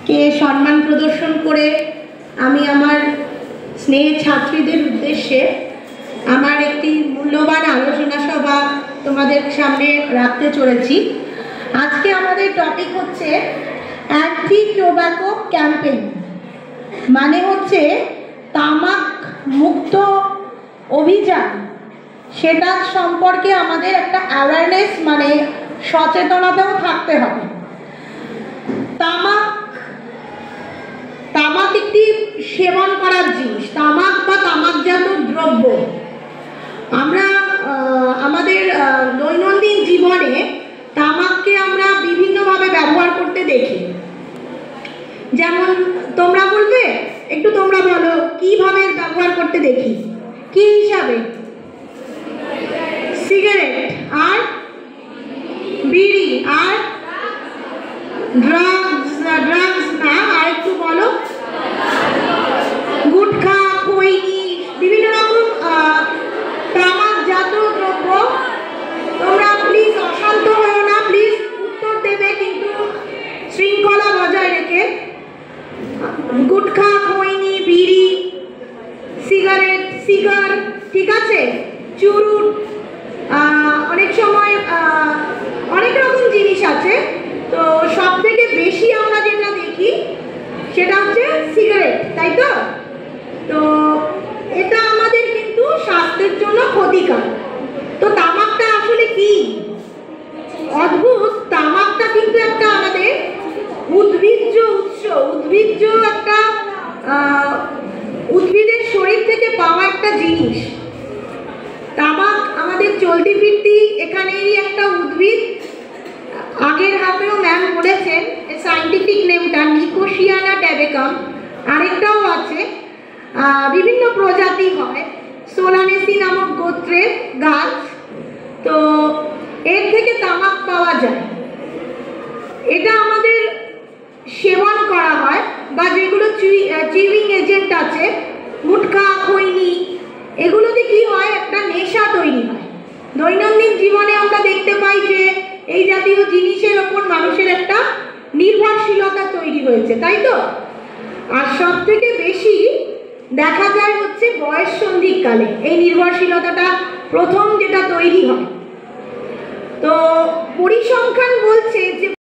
কে সম্মান প্রদর্শন করে আমি আমার স্নেহের ছাত্রীদের উদ্দেশ্যে আমার একটি মূল্যবান আলোচনা সভা তোমাদের সামনে রাখতে চলেছি। আজকে আমাদের টপিক হচ্ছে অ্যান্টি টোব্যাকো ক্যাম্পেইন, মানে হচ্ছে তামাক মুক্ত অভিযান। সেটা সম্পর্কে আমাদের একটা অ্যাওয়ারনেস মানে সচেতনতাও থাকতে হবে। তামাক একটি সেবন করার জিনিস। তামাক বা তামাকজাত দ্রব্য আমরা আমাদের দৈনন্দিন জীবনে তামাককে আমরা বিভিন্নভাবে ব্যবহার করতে দেখি। যেমন তোমরা বলবে, একটু তোমরা বলো কিভাবে ব্যবহার করতে দেখি, কি হিসাবে? সিগারেট, আর বিড়ি, আর ড্রাগস না, আর একটু বলো, গুটখা, খৈনি, বিভিন্ন রকম তামাকজাত দ্রব্য। তোমরা প্লিজ অশান্ত হও না, প্লিজ উত্তর দেবে কিন্তু শৃঙ্খলা বজায় রেখে। গুটখা, খৈনি, বিড়ি, সিগারেট, সিগার, ঠিক আছে, চুরুট, অনেক সময় অনেক রকম জিনিস আছে। তো সব থেকে বেশি আমরা যেটা দেখি সেটা হচ্ছে সিগারেট, তাই তো? তো এটা আমাদের কিন্তু স্বাস্থ্যের জন্য ক্ষতিকর। তো তামাকটা আসলে কি অদ্ভুত! তামাকটা কিন্তু একটা আমাদের উদ্ভিজ্জ উৎস, উদ্ভিজ্জ একটা উদ্ভিদের শরীর থেকে পাওয়া একটা জিনিস। তামাক আমাদের চলতি ফিরতি এখানেই একটা উদ্ভিদ। আগের হাতেও ম্যাম বলেছেন সাইন্টিফিক নেমটা নিকোসিয়ানা ট্যাবেকাম। আরেকটাও আছে, বিভিন্ন প্রজাতি হয়, সোলানেসি নামক গোত্রের গাছ। তো এর থেকে তামাক পাওয়া যায়। এটা আমাদের সেবন করা হয়, বা যেগুলো চিউইং এজেন্ট আছে, গুটখা, খৈনি, এগুলোতে কি হয়, একটা নেশা তৈরি হয়। দৈনন্দিন জীবনে আমরা দেখতে পাই যে এই জাতীয় জিনিসের ওপর মানুষের একটা নির্ভরশীলতা তৈরি হয়েছে, তাই তো? আর সব থেকে বেশি দেখা যায় হচ্ছে বয়স সন্ধিকালে এই নির্ভরশীলতাটা প্রথম যেটা তৈরি হয়। তো পরিসংখ্যান বলছে যে